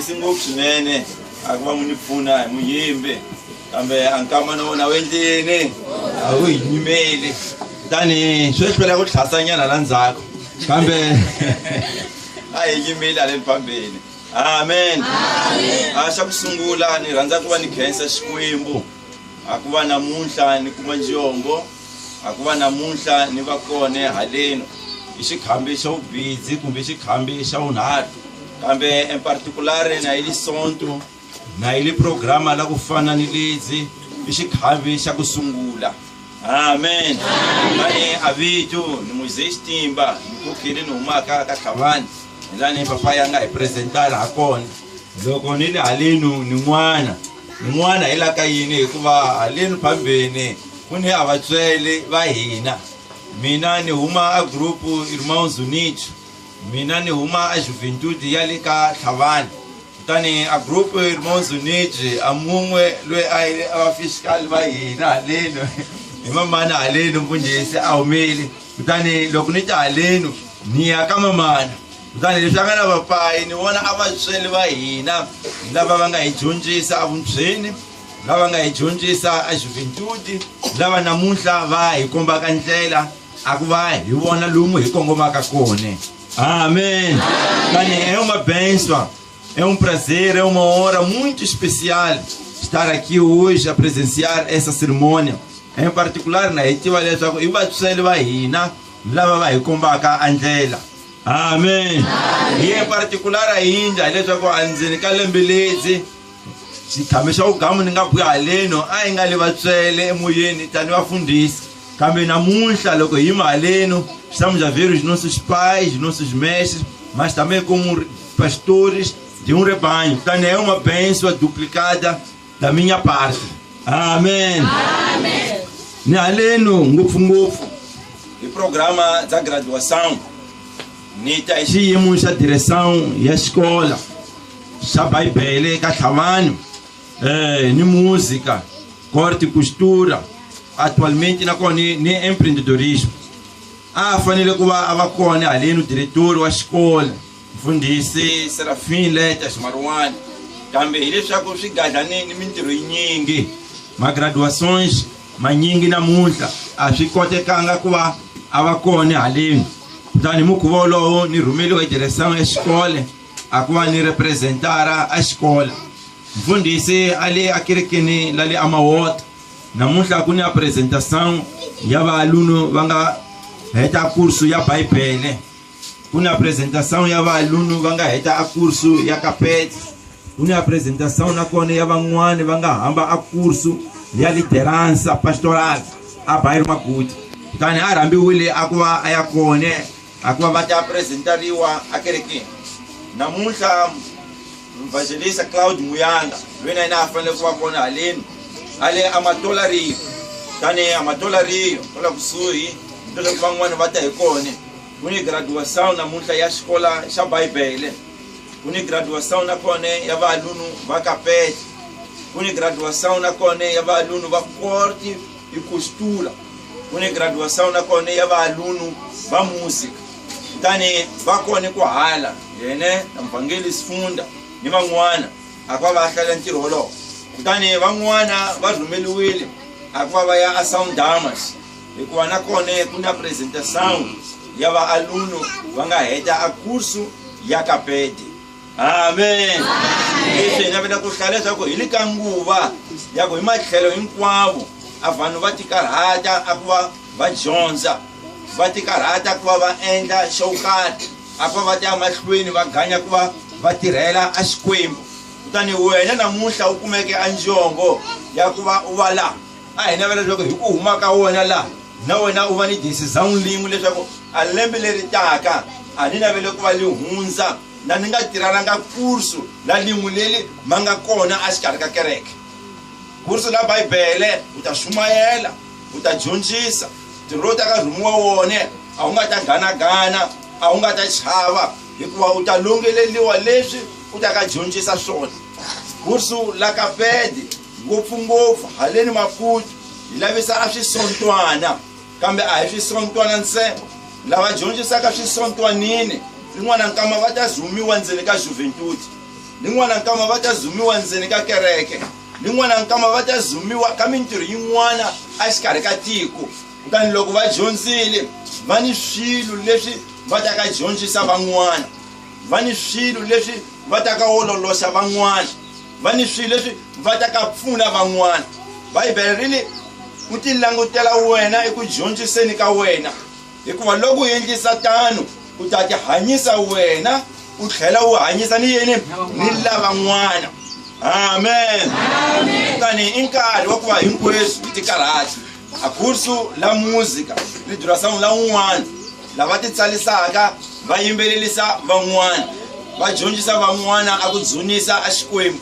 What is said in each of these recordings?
tinyumisi ngopfu swinene a ku va mi ni pfuna hi muyimbi kambe ankama na wendlini a wu hi nyimeli kutani swi hlwela ku tlhasanyana la ndzhaku kambe a hi yimeli haleni phambeni. Amen. A xa ku sungula ni rhandza ku va ni khensa Xikwembu a ku va namuntlha ni kuma njombo a ku va namuntlha ni va kone haleni hi xikhambi xa vubidzi kumbe xikhambi xa vunharhu kambe en particular na hi lisonto na hi li programa la ku fana ni lezi hi xikhambi xa ku sungula. Amen. Mani avitu ni Moisés Timba ni kokheli ni humaka ka Tlhavani lani papa yanga hi presentala hakona loko ni le haleni ni n'wana hi la ka yini hikuva haleni phambeni ku ni avatswele va hina. Mina ni huma a group Irmãos Unidos, mina ni huma a Juventude ya le ka Tlhavani kutani a group Irmãos Unidos a mun'we loyi a fiscal va hina haleni hi mamana haleni mfundhisi a humeli kutani loko ni ta haleni ni ya ka mamana kutani leswi a nga na vapayi ni vona a vatsweli va hina lava va nga hi dyondzisa a vuntsweni lava nga hi dyondzisa a Juventude lava namuntlha va hi kombaka ndlela a ku va hi vona lomu hi kongomaka kona. Amém. É uma bênção, é um prazer, é uma hora muito especial estar aqui hoje a presenciar essa cerimônia. Em particular, na Etiva Letra, eu vou ser vai na lava vai combaca Angela. Amém. E em particular ainda, a letra com Anzene Calembeleze, se camisha o gamo ninga pualeno, a enga levatsele moyeni tani wafundisi. Caminha muito, logo imaleno, estamos a ver os nossos pais, os nossos mestres, mas também como pastores de um rebanho. Então é uma bênção duplicada da minha parte. Amém. Amém. Naleno, ngufu. O programa da graduação, nita exigimos a direção e a escola. Sabai bele, Tlhavani, ni música, corte e costura. Atualmente na cone nem empreendedorismo. Fanele que va cone ali no diretor da escola, fundisse Serafim Letas Marwan. Também ele já conseguiu ganhar nem mentiro ninguém. Mas graduações, mas ninguém na multa. A chicote canga que va cone ali. Então mo que volo ni rumelo a direção da escola, a que ni representar a escola. Fundisse ali aquele que ni ali amawot. Namuntlha kuni apresentação ya aluno vanga heta curso ya Bíblia. Kuni apresentação ya aluno vanga heta curso ya Capete. Kuni apresentação na kone ya van'wana vanga hamba a curso ya liderança pastoral a bairro Makuti. Kutani arambi wile akuva ayakone akuva vata apresentariwa akereke. Namuntlha evangelista Claudio Muyanga lwena ina afane kuva kona haleni ale amatolari tani amatolari ola kusuhi ndoto van'wana vata hi kone. Kuni graduação namuntlha ya xikola xa Bíblia. Kuni graduação na kone ya aluno va Capete. Kuni graduação na kone ya aluno va corte e costura. Kuni graduação na kone ya aluno va música. Tani va kone ku hala yene mvangeli sifunda ni van'wana akwa va hlala ntirho wolowo. Kutani van'wana va rhumeliwile akuva va ya a Soundhamas hikuva na kone ku na presentação ya vaaluno va nga heta a curso ya Capete. Amen. Leswi hi navela ku hlaya leswaku hi le ka nguva ya ku hi matlhelo hinkwavo a vanhu va tikarhata a ku va va dyondza va tikarhata ku va va endla xo karhi a ku va va ta mahlweni va ganya ku va va tirhela a Xikwembu. Kutani wena namuntlha u kumeke a njombo ya ku va u va laha a hi navela leswaku hi ku huma ka wena laha na wena u va ni decisão lin'we leswaku a lembe leri taka a ni navele ku va li hundza na ni nga tirhananga kursu la lin'we leli ma nga kona a xikarhi ka kereke. Kursu la Bíblia u ta xumayela u ta dyondzisa ntirho ta ka rhumiwa wone a wu nga ta ganagana a wu nga ta chava hikuva u ta longeleliwa leswi u ta ka dyondzisa swona. Kursu la Capete ngopfungopfu haleni Maputo hi lavisa a swisontwana kambe a hi swisontwana ntsena lava dyondzisaka swisontwanini rin'wana nkama va ta zhumiwa ndzeni ka Juventude lin'wana nkama va ta zumiwa ndzeni ka kereke, lin'wana nkama va ta zumiwa ka mintirho yin'wana exikarhi ka tiko. Kutani loko va dyondzile va ni swilo leswi va ta ka dyondzisa van'wana, va ni swilo leswi va ta ka ololoxa van'wana, va ni swilo leswi va ta ka pfuna van'wana. Bibele ri ni u ti langutela wena eku dyondziseni ka wena, hikuva loko u endlisa tano u ta ti hanyisa wena u tlhela u hanyisa ni yini ni lavan'wana. Amen. Kutani i nkarhi wa ku va hinkweswo hi ti karhati. A kursu la música ni duração la un'wana lava ti tsalisaka va yimbelelisa van'wana, va dyondzisa van'wana a ku dzunisa a Xikwembu.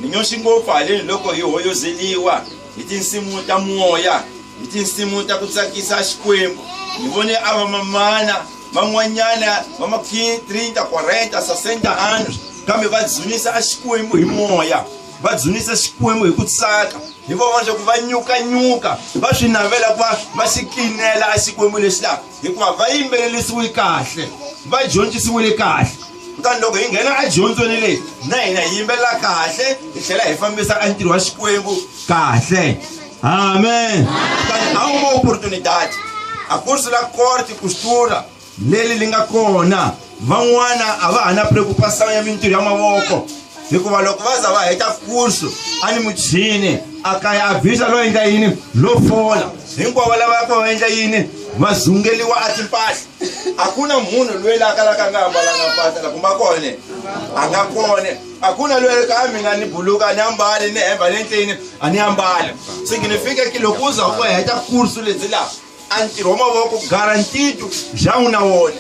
Ni nyoxi ngopfu haleni loko hi hoyozeliwa hi tinsimu ta moya, hi tinsimu ta ku tsakisa Xikwembu. Ni vone a vamamana van'wanyana va ma 30, 40, 60 anos kambe va dzunisa a Xikwembu hi moya, va dzunisa Xikwembu hi ku tsaka. Hi vona leswaku va nyukanyuka va swi navela ku va xi kinela a Xikwembu lexi laha, hikuva va yimbelelisiwe kahle, va dyondzisiwile kahle. Kutani loko hi nghena a dyondzweni leyi na hina hi yimbelela kahle hi tlhela hi fambisa a ntirho wa Xikwembu kahle. Amen. Kutani a uma oportunidade a kursu la corte costura leli li nga kona, van'wana a va ha na preocupação ya mintirho ya mavoko, hikuva loko va za va heta kursu a ni muchini a kaya a vhisa lo endla yini lo fola, hinkwavo lava ku endla yini va zungeliwa a timpahla. A ku na munhu loyi la kalaka a nga ambalanga mpahla la kumba kone a nga kone, a ku na loyi ka mina ni buluka ni ambale ni hemba le nhleni a ni ambala. Significa que loko u za u heta kursu lebyi laha a ntirho wa mavoko garantido já u na wona,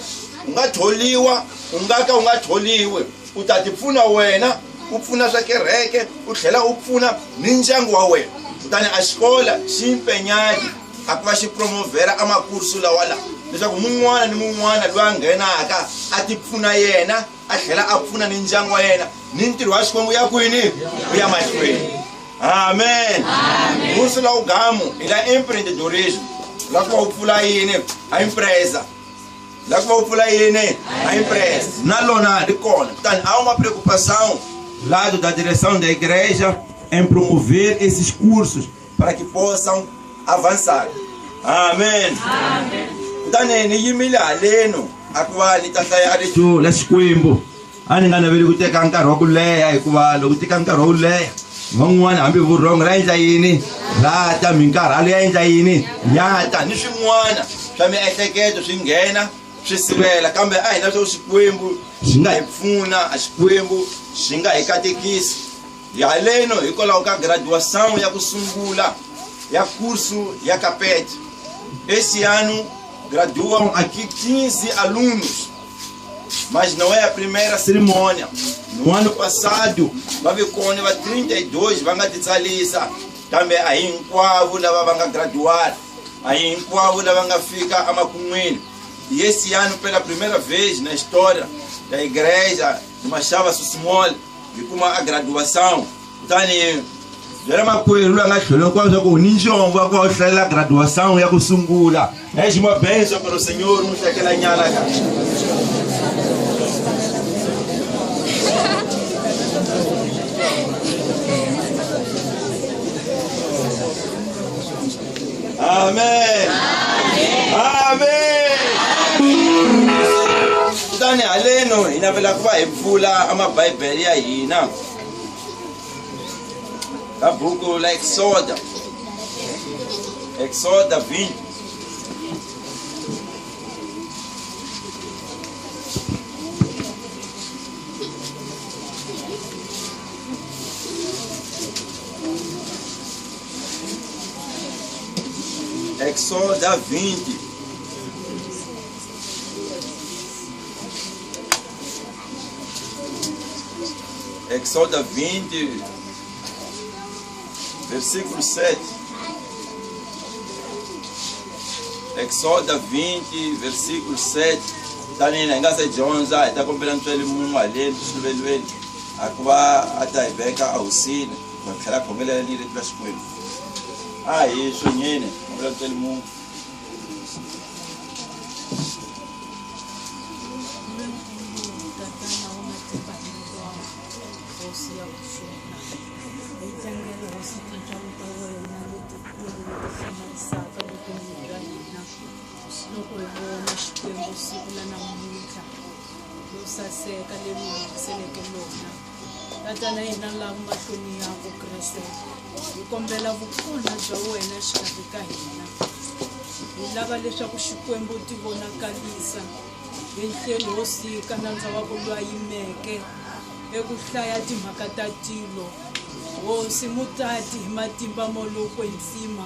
u nga tholiwa u nga ka u nga tholiwe, u ta ti pfuna wena, u pfuna swa kereke, u tlhela u pfuna ni ndyangu wa wena. Kutani a xikola xi empenyani a ku va xi promovera a makursu lawa la leswaku mun'wana ni mun'wana loyi a nghenaka a ti pfuna yena a tlhela a pfuna ni ndyangu wa yena ni ntirho wa Xikwembu ya kwini u ya mahlweni. Amen. Kursu la ugamu ila empreendedorismo la ku va u pfula yini a empresa, la ku va u pfula yini a empresa na lona ri kona. Kutani há uma preocupação lado da direção da igreja em promover esses cursos para que possam avançar. Amém. Kutani ni yimile haleno a ku va ni ta hlaya rito la Xikwembu a ni nga naveli ku teka nkarhi wa ku leha, hikuva loko teka nkarhi wa ku leha van'wana hambi vurhongo ra endla yini ra ta minkarhalo ya endla yini ya ta ni swin'wana swa miehleketo swi nghena swi sivela, kambe a hi na swa Xikwembu xi nga hi pfuna, a Xikwembu xi nga hi katekisi. Hi haleno hikwalaho ka graduação ya ku sungula ya curso ya Capete. Esse ano graduam aqui 15 alunos, mas não é a primeira cerimônia. No ano passado va kona va 32 va nga titsalisa, kambe a hinkwavo lava va nga graduar, a hinkwavo lava nga fika emakun'wini. E esse ano, pela primeira vez na história da igreja de Machava Sussimol, vi kuma a graduação. Kutani byela makwerhu loyi a nga tlhelo kwa swa ku ni njongo wa ku hlalela graduação ya ku sungula. Exima benzo para o Senhor um hlekela nyana ka. Amen. Amen. Kutani haleno hina vela ku va hi pfula amabhayibheli ya hina ka buku la Exoda 20. Exoda 20. Exoda 20, versículo 7. Exoda 20, versículo 7. Tani na ngase Jonza ita kombela mthwele mungu aleni sivelweni akuba atayibeka awusini bakhala khomela lile tla Xikwembu. Hayi swo nyene kombela mthwele mungu. loko hi vona Xikwembu siku la namuntlha lo saseka leri hi hundziseleke lona. Tatana hina lava mahlweni yako Kreste, hi kombela vukona bya wena xikarhi ka hina. Hi lava leswaku Xikwembu ti vonakalisa henhleni hosika nandza wako loyi a yimeke eku hlaya timhaka ta tilo. Hosi mutati hi matimba mo lo kwetsima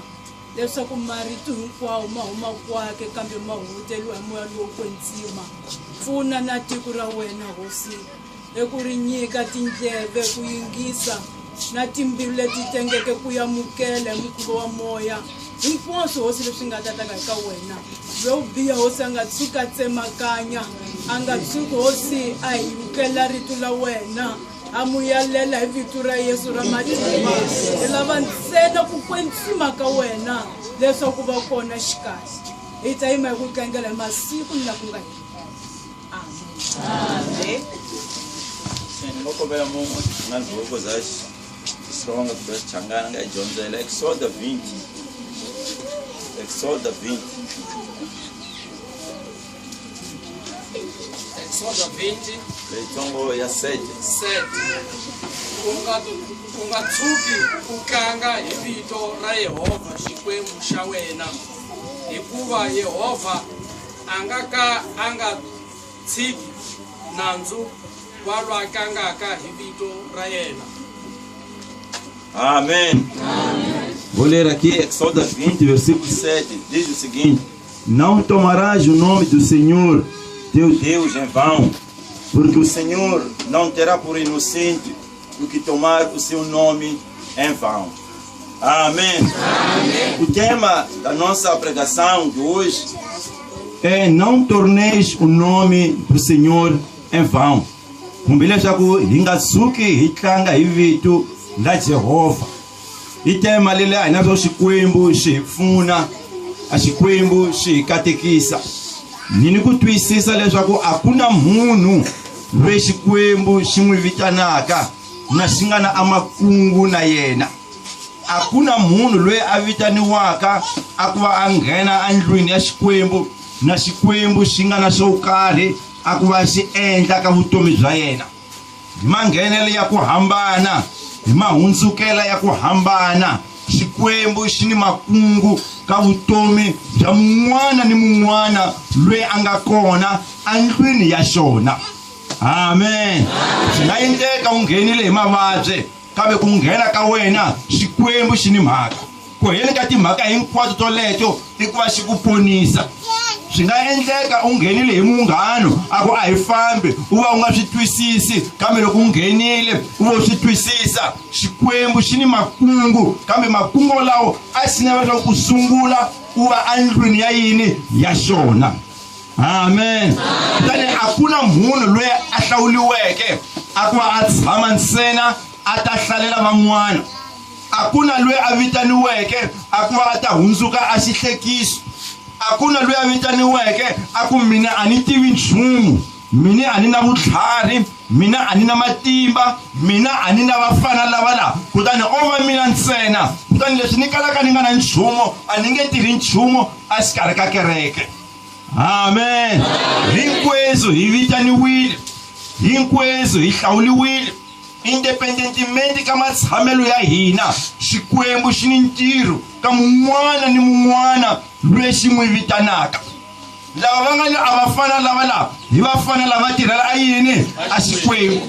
leswaku marito hinkwawo ma huma kwake kambe ma huteliwa hi moya lowo kwetsima. Pfuna na tiko ra wena hosi eku ri nyika tindleve ku yingisa na timbilu leti tengeke ku yamukela hi mukhuva wa moya hinkwaswo hosi leswi nga tataka eka wena. Lowu biha hosi a nga tshuka tsemakanya, a nga tshuki hosi a hi yukela rito la wena, a muyalela hi vito ra Yesu ra matimba. Hi lava ntsena ku kwetsima ka wena leswaku va kona xikarhi. Hi ta yima hi ku tlangela hi masiku na ku nga hina. Amen. Ngokobela Mungu ngalivoko zashi songa kubechangana ngajonzela Exodo 20. Exodo 20. Exodo 20. Leitongo ya 7. Unga tsuki ukanga hi vito ra Yehova Xikwembu xa wena, hikuva Yehova anga tshiki nandzu wa lwa kangaka hi vito ra yena. Amém. Vou ler aqui Exodo 20, versículo 7. Diz o seguinte: não tomarás o nome do Senhor, teu Deus, em vão, porque o Senhor não terá por inocente o que tomar o seu nome em vão. Amém. Amém. O tema da nossa pregação de hoje é: não torneis o nome do Senhor em vão. Kumbeleza ku hingasuki hitlanga hi vito la Jehova. Itema lile anazo Xikwembu xi pfuna, a Xikwembu xi katekisa. Nini ku twisisa leswaku a ku na munhu loyi Xikwembu xi n'wi vitanaka na xi nga na amakungu na yena. A ku na munhu loyi a vitaniwaka a ku va a nghena andlwini ya Xikwembu na Xikwembu xi nga na swo karhi a ku va xi endla ka vutomi bya yena. Hi manghenele ya ku hambana, hi mahundzukela ya ku hambana, Xikwembu xi ni makungu ka vutomi bya mun'wana ni mun'wana loyi a nga kona andlwini ya xona. Amen. Swi nga endleka u nghenile hi mavabyi, kambe ku nghena ka wena Xikwembu xi ni mhaka. Ku heli ka timhaka hinkwato toleto i ku va xi ku ponisa. Swi nga endleka u nghenile hi munghano a ku a hi fambi u va u nga swi twisisi, kambe loko u nghenile u va u swi twisisa. Xikwembu xi ni makungu, kambe makungu lawo a xi nava leswaku ku sungula u va andlwini ya yini ya xona. Amen. Kutani a ku na munhu loyi a hlawuliweke a ku va a tshama ntsena a ta hlalela van'wana. A ku na loyi a vitaniweke a ku va a ta hundzuka a xihlekiso. A ku na loyi a vitaniweke a ku mina a ni tivi nchumu, mina a ni na vutlhari, mina a ni na matimba, mina a ni na vafana lava la. Kutani o va mina ntsena. Kutani leswi ni kalaka ni nga na nchumu a ni nge tirhi nchumu a xikarhi ka kereke. Amen. Hinkwerhu hi vitaniwile, hinkwerhu hi hlawuliwile independentemente ka matshamelo ya hina. Xikwembu xi ni ntirho ka mun'wana ni mun'wana loyi xi n'wi vitanaka. Lava va nga ni a vafana lava la hi vafana lava tirhela a yini a Xikwembu.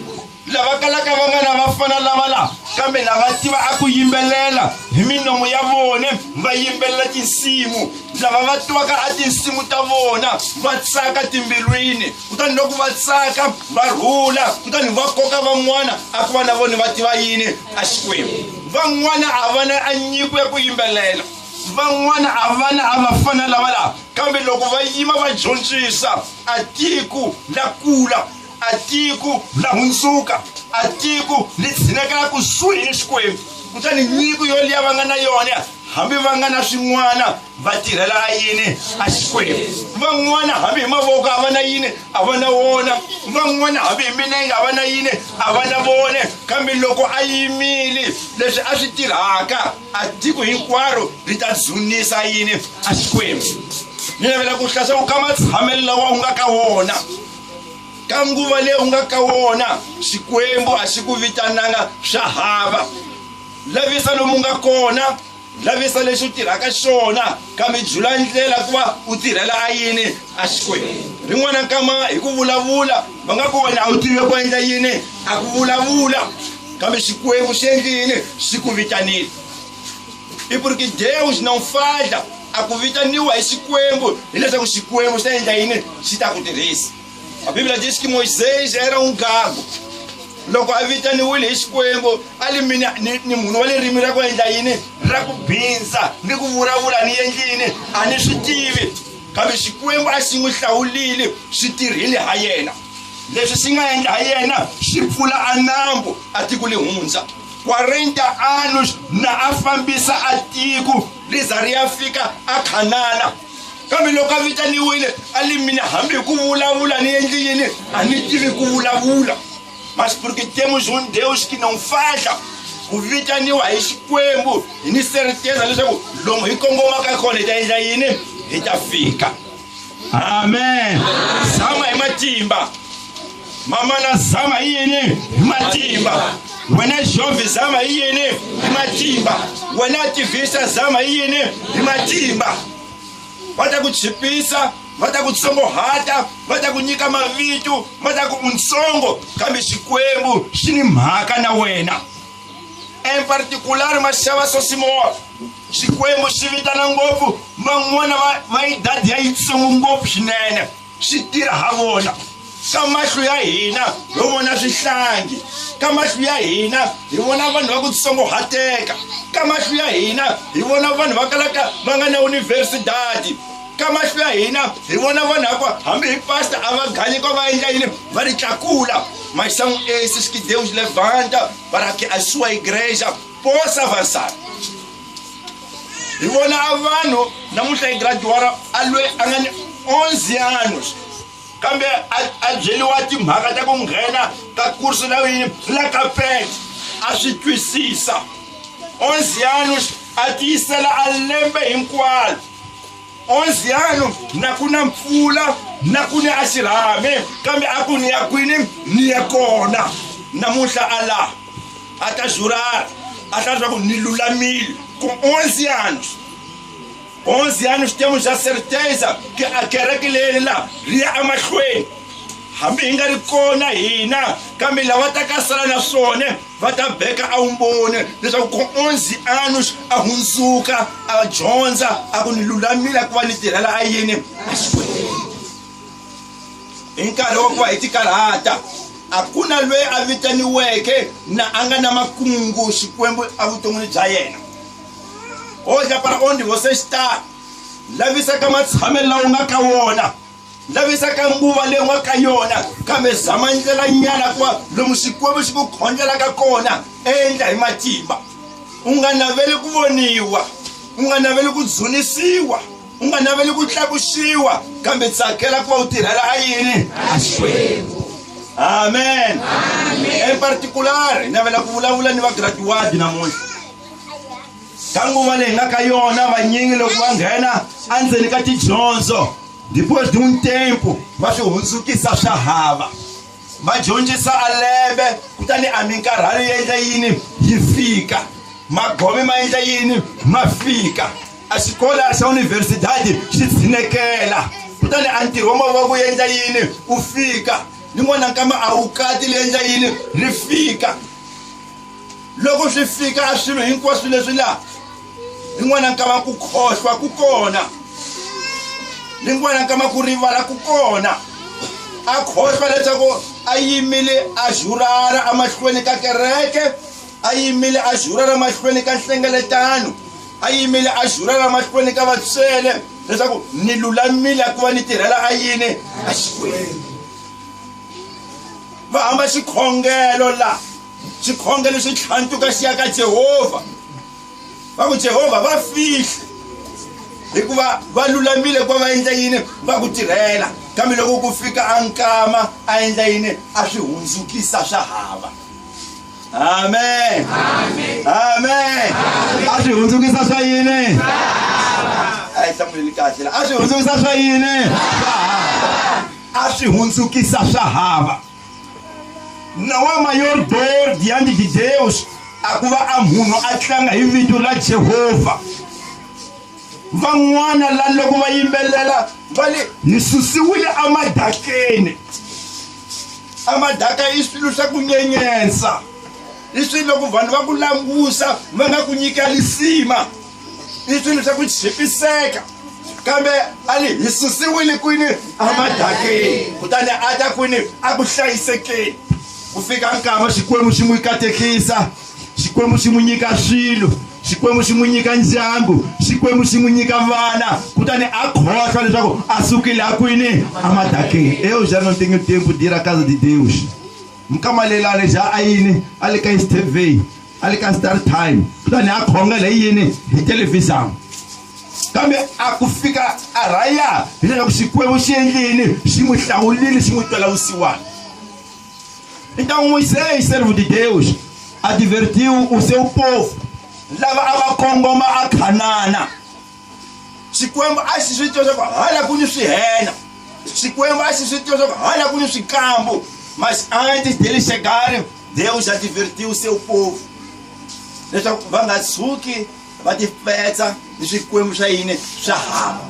Lava kalaka va nga na vafana lava la kambe lava tiva a ku yimbelela hi minomo ya vona, va yimbelela tinsimu. Lava va twaka a tinsimu ta vona va tsaka timbilwini. Kutani loko va tsaka va rhula, kutani va koka van'wana a ku va na vona va tiva yini a Xikwembu. Van'wana a va na a nyiko ya ku yimbelela, van'wana a va na a vafana lava la, kambe loko va yima va dyondzisa a tiko la kula, a tiko la hundzuka, a tiko li tshinekela kusuhi ni Xikwembu. Kutani nyiko yo liya va nga na yona hambi va nga na swin'wana va tirhela a yini a Xikwembu. Van'wana hambi hi mavoko a va na yini a va na wona, van'wana hambi hi milenge a va na yini a va na vona, kambe loko a yimile leswi a swi tirhaka a tiko hinkwaro ri ta dzunisa yini a Xikwembu. ni navela ku hlasa u kama tshamela lawa u nga ka wona ka nguva leyi u nga ka wona Xikwembu a xi ku vitananga swa hava lavisa lomu nga kona lavisa leswi u tirhaka xona kambe jula ndlela ku va u tirhela a yini a Xikwembu rin'wana nkama hi ku vulavula va nga ku wena a wu tivi ku endla yini a ku vulavula kambe Xikwembu xi endlini xi ku vitanile e porque Deus não falha a ku vitaniwa hi Xikwembu hileswaku Xikwembu xi ta endla yini xi ta ku tirhisa a Bíblia diz que Moisés era um gago loko a vitaniwile hi Xikwembu ali mina ni munhu wa le rimi ra ku endla yini ra ku bindza ni ku vulavula ni endlini a ni swi tivi kambe Xikwembu a xi n'wi hlawulile swi tirhile ha yena leswi swi nga endla ha yena swi pfula a nambu a tiko le hundza 40 anos na a fambisa a tiko liza ri ya fika a Khanana kambe loko a vitaniwile ali mina hambi hi ku vulavula ni endli yini a ni tivi ku vulavula mas porque temos Deus que não falha ku vitaniwa hi Xikwembu hi ni certeza leswaku lomu hi kongomaka kona hi ta endla yini hi ta fika amen zama hi matimba mama na zama hi yini hi matimba wena jovem zama hi yini hi matimba wena activista zama hi yini hi matimba va ta ku chipisa va ta ku tsongohata va ta ku nyika mavitu va ta ku untsongo kambe Xikwembu xi ni mhaka na wena em particular maxava Sosimor Xikwembu xi vitana ngopfu van'wana va idadi ya yitsongo ngopfu swinene xi tirha ha vona ka mahlo ya hina hi vona swihlangi ka mahlo ya hina hi vona vanhu va ku tsongohateka ka mahlo ya hina hi vona vanhu va kalaka va nga na universidade ka mahlo ya hina hi vona vanhu aqua hambi hi pastor a va ganyi ko va endla yini va ri tlakula mas são esses que Deus levanta para que a sua igreja possa avançar hi vona a vanhu namuntlha hi graduara a lwe a nga ni 11 anos kambe a byeliwa timhaka ta ku nghena ka kurso la yini la kapela a swi twisisa 11 anos a tiyisela a lembe hinkwalo 11 anos na ku na mpfula na ku ni a xirhami kambe a ku ni ya kwini ni ya kona namuntlha a laha a ta jurara a ta twa ku ni lulamile com 11 anos 11 anos temos a certeza que a kereke leyi la ri ya emahlweni hambi hi nga ri kona hina kambe lava ta ka sala na swona va ta beka a wumboni leswaku ku 11 anos a hundzuka a dyondza a ku ni lulamile ku va ni tirhela a yini a Xikwembu hi nkarhi wa ku va hi tikarhata a ku na loyi a vitaniweke na a nga na makungu Xikwembu a vuton'wini bya yena hoja para onde você está lavisa ka matshamelo lawa u nga ka wona lavisa ka nguva leyi u nga ka yona kambe zama ndlela nyana ku va lomu Xikwembu xi ku khongelaka kona endla hi matimba u nga naveli ku voniwa u nga naveli ku dzunisiwa u nga naveli ku tlakuxiwa kambe tsakela ku va u tirhela a yini a Xikwembu amen en particular hi navela ku vulavula ni vagraduati namuntlha ka nguva leyi nga ka yona vanyingi loko va nghena endzeni ka tidyondzo depois de um tempo va swi hundzukisa swa hava va dyondzisa a lembe kutani a minkarhi yi endla yini yi fika magome ma endla yini ma fika a xikola xa universidade xi tshinekela kutani a ntirho wa mavoko yi endla yini u fika lin'wana nkama a wu kati li endla yini ri fika loko swi fika a swilo hinkwaswo leswi laha lin'wana nkama ku khohlwa ku kona lin'wana nkama ku rivala ku kona a khohlwa leswaku a yimile a jurara emahlweni ka kereke a yimile a jurara emahlweni ka nhlengeletano a yimile a jurara emahlweni ka vatswele leswaku ni lulamile ku va ni tirhela a yini a Xikwembu va hamba xikhongelo la xikhongelo xi tlhantuka xi ya ka Jehovha va ku Jehovha va fihla hikuva va lulamile ku va endla yini va ku tirhela kambe loko ku fika a nkama a endla yini a swi hundzukisa swa hava amen amen a swi hundzukisa swa yini a hi hlamuleli kahle la a swi hundzukisa swa yini a swi hundzukisa swa hava nawa mayor dor diante de Deus a ku va a munhu a tlanga hi vito la Jehova van'wana la loko va yimbelela va le hi susiwile amadakeni amadaka i swilo swa ku nyenyensa i swilo loko vanhu va ku langusa va nga ku nyika lisima i swilo swa ku chipiseka kambe ali hi susiwile kwini amadakeni kutani a ta kwini a ku hlayisekeni ku fika nkama Xikwembu xi n'wi katekisa Xikwembu xi n'wi nyika swilo Xikwembu xi n'wi nyika ndyangu Xikwembu xi n'wi nyika vana kutani a khohlwa leswaku a sukile a kwini amadakeni eu já não tenho tempo de ir à casa de Deus mkamalelane já ayini ali ka TV ali ka Star Time kutani a khongela yini hi televisão kambe a ku fika a raya leswaku Xikwembu xi endlini xi n'wi hlawulile xi n'wi twela vusiwana. Então Moisés, servo de Deus, advertiu o seu povo lava avakongoma a Canana. Xikwembu a xi swi tiva leswaku hala ku ni swihena Xikwembu a xi swi tiva leswaku hala ku ni swikambu mas antes deles chegarem Deus já advertiu o seu povo leswaku va nga tshuki va tifetsa ni swikwembu swa yini swa hava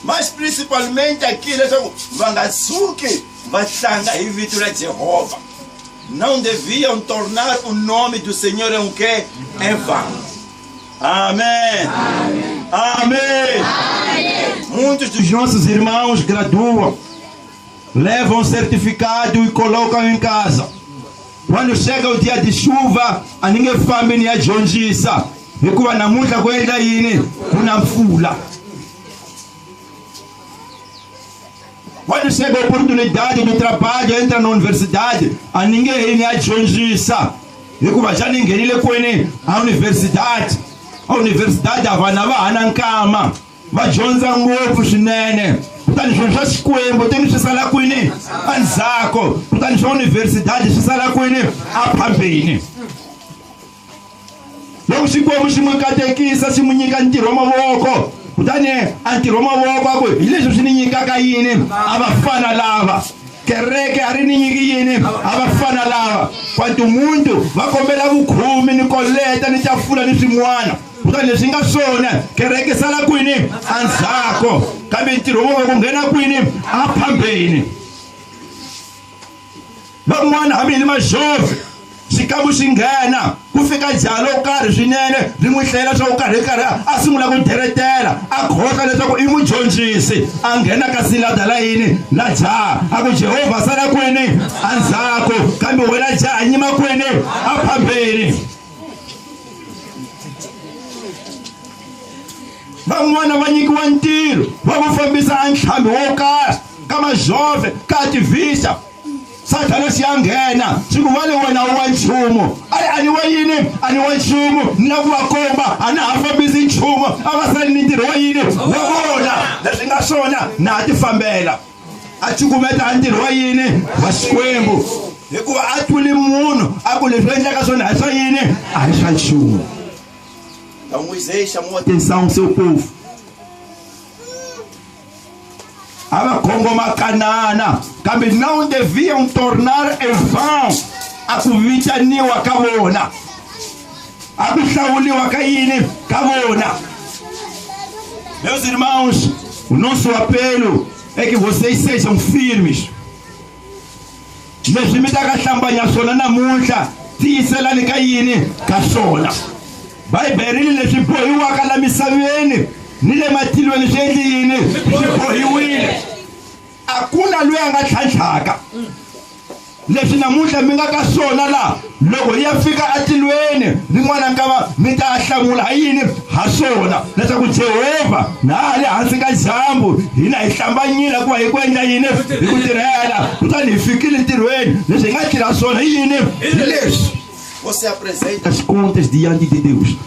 mas principalmente aqui leswaku va nga tshuki va tlanga hi vito la Jehova. Não deviam tornar o nome do Senhor em quê? Em vão. Amém. Amém. Amém. Amém. Muitos dos nossos irmãos graduam, levam certificado e colocam em casa. Quando chega o dia de chuva, a ninguém fama nem a jonjisa. E quando na muita coisa aí, kuna fula. Quando chega a oportunidade do trabalho, entra na universidade, a ninguém nem a jonjisa. E quando já ninguém lhe conhece a universidade. A universidade avanava anankama vadyondza ngopfu swinene kutani swilo swa Xikwembu teni swi sala kwini andzhaku kutani swa universidade swi sala kwini a phambeni loko Xikwembu xi n'wi katekisa xi n'wi nyika ntirho wa mavoko kutani a ntirho wa mavoko a ku hi leswi swi ni nyikaka yini a vafana lava kereke a ri ni nyiki yini a vafana lava kwantu muntu va kombela vukhumi ni koleta ni tafula ni swin'wana kutani leswi nga swona kereke sala kwini andzhaku kambe ntirho wa ku nghena kwini a phambeni van'wana hambi ni maxofi xikambu xi nghena ku fika jaha lo karhi swinene ri n'wi hlayela swa ku karhi a sungula ku deretela a khohlwa leswaku i mudyondzisi a nghena ka silada la yini la jaha a ku Jehova sala kwini andzhaku kambe wena jaha nyima kwini a phambeni. Van'wana va nyikiwa ntirho va ku fambisa a ntlhambi wo karhi ka majove ka ativista Satana xi ya nghena swi ku vale wena wa nchumu a ni wa yini a ni wa nchumu ni la ku va komba a na ha fambisi nchumu a va sali ni ntirho wa yini wa vona leswi nga swona na ha ti fambela a cukumeta ntirho wa yini wa Xikwembu hikuva a twile munhu a ku leswi endlaka swona a hi swa yini a hi swa nchumu. Então Moisés chamou a atenção do seu povo. Avakongoma Canana, kambe não deviam tornar em vão a kuvitaniwa ka vona, a ku hlawuliwa ka yini ka vona. Meus irmãos, o nosso apelo é que vocês sejam firmes. Leswi mi ta ka hlambanya swona namuntlha tiyiselani ka yini ka swona. Bhayibhelini leswi bohiwaka la misaveni ni le matilweni swi endli yini swi bohiwile a ku na loyi a nga tlhantlhaka leswi namuntlha mi nga ka swona laha loko hi ya fika atilweni rin'wana nkava mi ta hlamula ha yini ha swona leswaku Jehova na hale hansi ka dyambu hina hi hlambanyile ku va hi ku endla yini hi ku tirhela kutani hi fikile ntirhweni leswi hi nga tirha swona hi yini hi leswi. Você apresenta as contas diante de Deus.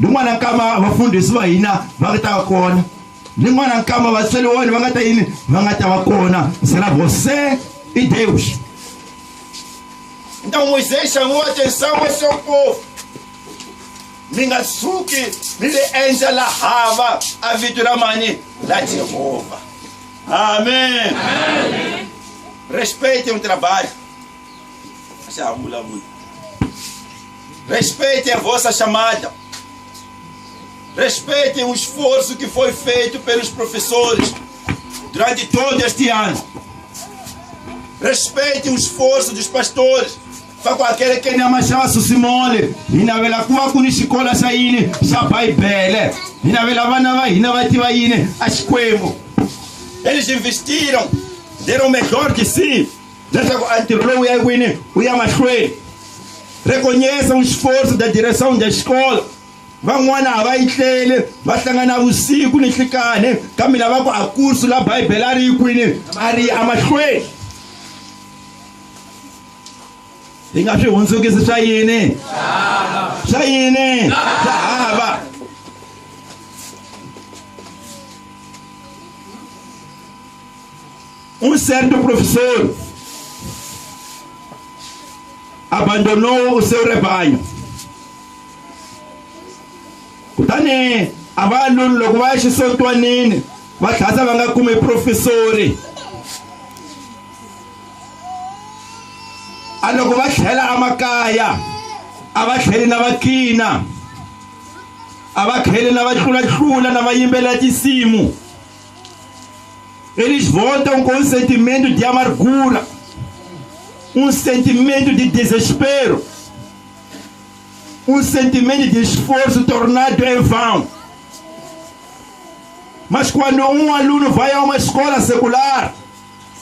Lin'wana nkama vafundhisi va hina va nga ta va kona. Lin'wana nkama vatsweriwani va nga ta yini va nga ta va kona. Será você e Deus. Então Moisés chamou a atenção ao seu povo. mi nga suki mi le endla la hava a vito ra mani la Jehovah. Amém. Amém. Respeitem o trabalho. Respeitem a vossa chamada. Respeitem o esforço que foi feito pelos professores durante todo este ano. Respeitem o esforço dos pastores. Para qualquer que não chama Simone, e na vela com a escola saíne, sabai bele, e na vela vai na vai tivaine, asquemo. Eles investiram, deram o melhor de si. Reconheçam o esforço da direção da escola. Vão lá, vai ter, vai tangar o ciclo nesse cane, caminhar com a curso lá, vai belar e cuine, ari amachwe. Tinha que um suque se saíne, saíne, sahaba. Um certo professor abandonou o seu rebanho. Kutane abantu loko va xisotwanini va tlhasa va nga kumi professori. A loko va tlhela emakaya a va tlheli na vakina, a va tlheli na va tlulatlula na va yimbela tinsimu. Eles voltam com um sentimento de amargura, um sentimento de desespero, um sentimento de esforço tornado em vão. Mas quando um aluno vai a uma escola secular,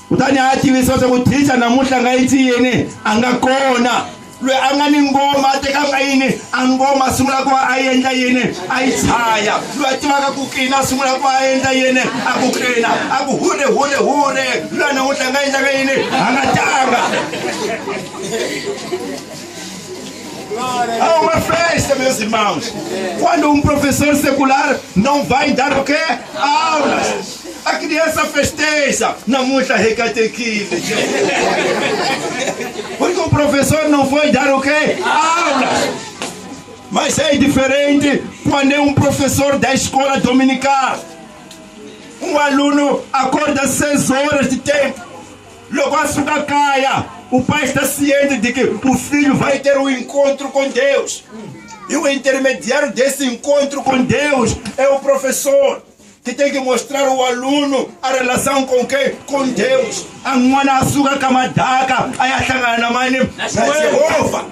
o Tânia atividade que o teacher na muita gaitine angakona. Lwe angani ngoma tekanga ini angoma sumula kwa ayenda yene aitsaya lwe timaka kukina sumula kwa ayenda yene akukina akuhure lwe na utlanga injaga yene angatanga. Há uma festa, meus irmãos. Quando professor secular não vai dar o quê? Aulas. A criança festeja na muita recatequina. Porque o professor não foi dar o quê? Aulas. Mas é diferente quando é um professor da escola dominical. Um aluno acorda 6 horas de tempo. Logo açúcar caia. O pai está ciente de que o filho vai ter um encontro com Deus. E o intermediário desse encontro com Deus é o professor, que tem que mostrar ao aluno a relação com quem? Com Deus. A mwana açúcar camadaka, aí a na mãe na Jeová.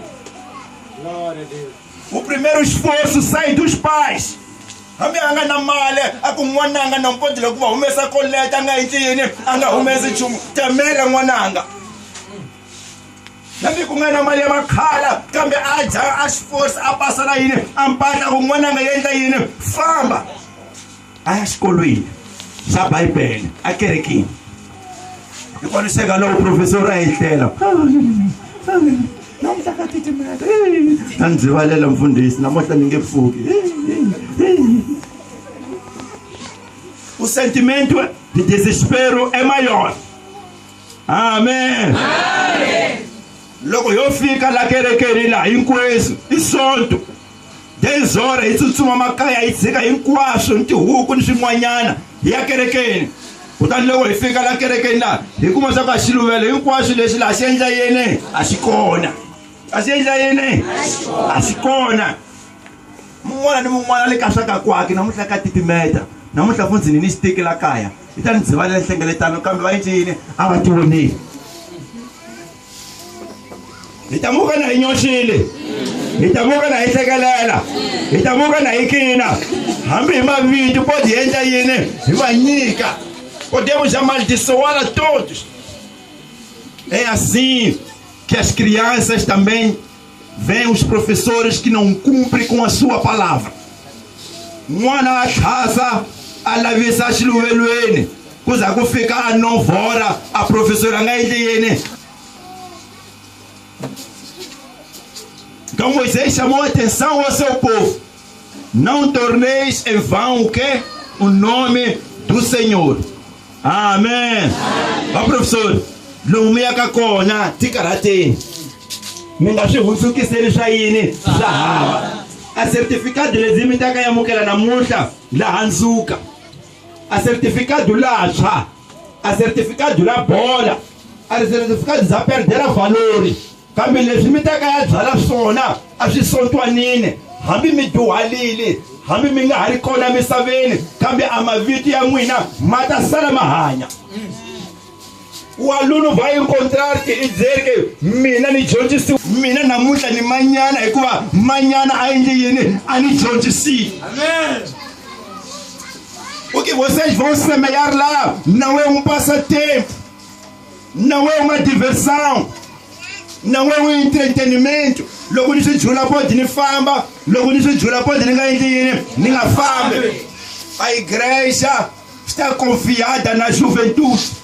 O primeiro esforço sai dos pais. A minha anga na malha, a com mwananga não pode logo começar a coleta, anga intine, anga começa chumo, temela mwananga. Nabi kungana mali ya makhala kambe aja asforce apasana yini ampata kumwananga yenda yini famba aya xikolweni xa Bibele a kerekini. Quando chega lá o professor a etlela não me taca titimeta tanzivalela mfundisi namohla ningefuki. O sentimento de desespero é maior. Amém. Amém. Logo eu fica lá querer lá inqueço e solto 10 horas isso tuma makaya isika inquaso ntihuku ni swin'wanyana hi ya kerekeni. Kutani loko hi fika la kerekeni la hi kuma swa ka xiluvelo hinkwaswo leswi laha xi endla yini a xi kona. A xi endla yini a xi kona. Mun'wana ni mun'wana le ka swa ka kwaki namuntlha ka titimeta namuntlha fundzini ni xitiki la kaya i ta ni dzivalela nhlengeletano kambe va yini a va ti voneli. Itamuka na inyoshile, itamuka na itekelela, itamuka na ikina. Hambi mavito pode entrar yene, ivanica. Podemos amaldiçoar a todos. É assim que as crianças também veem os professores que não cumprem com a sua palavra. Mwana atlhasa alavisa xiluvelweni kuza ku fika a 9 horas a professora nga endli yini. Então Moisés chamou a atenção ao seu povo. Não torneis em vão o quê? O nome do Senhor. Amém. Ó professor, lumia kakona tikarate. Minga swi hundzukiseli swa yini swa hava. a certificado lezi mi ta ka yamukela namuntlha laha Nzuka, a certificado latshwa, a certificado la bola, a certificado za perdela valori, kambe leswi mi ta ka ya byala swona a swi sontwanini, hambi mi duhalile, hambi mi nga ha ri kona misaveni, kambe a mavito ya n'wina ma ta sala ma hanya. Walunu va incontrarti i byeri ke mina ni dyondzisi mina namuntlha ni manyana hikuva manyana a endle yini a ni dyondzisile. Amen. O que vocês vão semear lá não é um passatempo, não é uma diversão, não é um entretenimento. Logo nisso jula pode ni famba, logo nisso jula pode ni nga endle yini ni nga fambi. A igreja está confiada na juventude.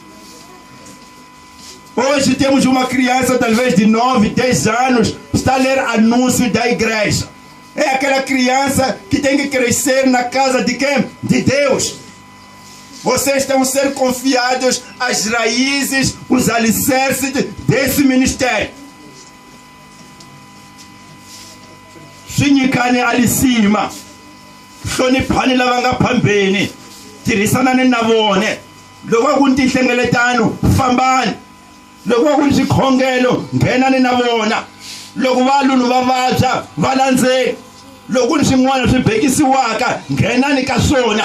Hoje temos uma criança talvez de 9, 10 anos, está a ler anúncio da igreja. É aquela criança que tem que crescer na casa de quem? De Deus. Vocês estão a ser confiados as raízes, os alicerces desse ministério. Shinyikani ali cima. Hloniphani lava nga phambeni. Tirhisanani na vone. Loko ku ni nhlengeletano, fambani. Loko ku ni swikhongelo, nghenani na vona. Loko valungu va vabya, va landzeni. Loko ku ni swin'wana swi bekisiwaka, nghenani ka swona.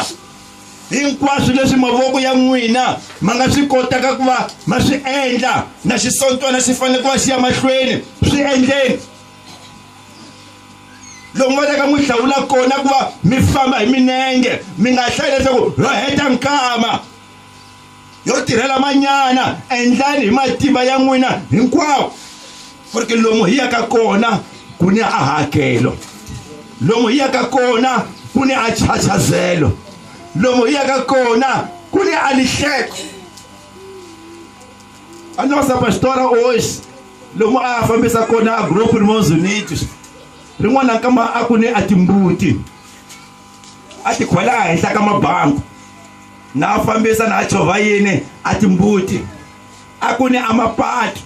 Hinkwaswo leswi mavoko ya n'wina ma nga swi kotaka ku va ma swi endla na xisontwana xi fanele ku va xi ya mahlweni, swi endleni. Loko va teka n'wi hlawula kona ku va mi famba hi milenge, mi nga hlayi leswaku yo heta nkama yo tirhela manyana, endlani hi matimba ya n'wina hinkwawo. Porque lomu hi yaka kona ku ni a hakelo, lomu hi yaka kona ku ni a chachazelo, lomu hi yaka kona ku ni a lihleko. A nossa pastora hoje, lomu a fambisa kona a grupo Irmãos Unidos, rin'wana kama a ku ni a timbuti, a ti khwela henhla ka mabangu, na a fambisa na a chovha yini a timbuti, a ku ni a mapatu,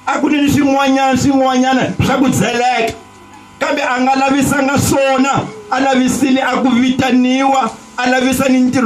a ku ni swin'wanyana swa ku dzeleka. Kambe a nga lavisanga swona, a lavisile a ku vitaniwa, a lavisa ni ntirho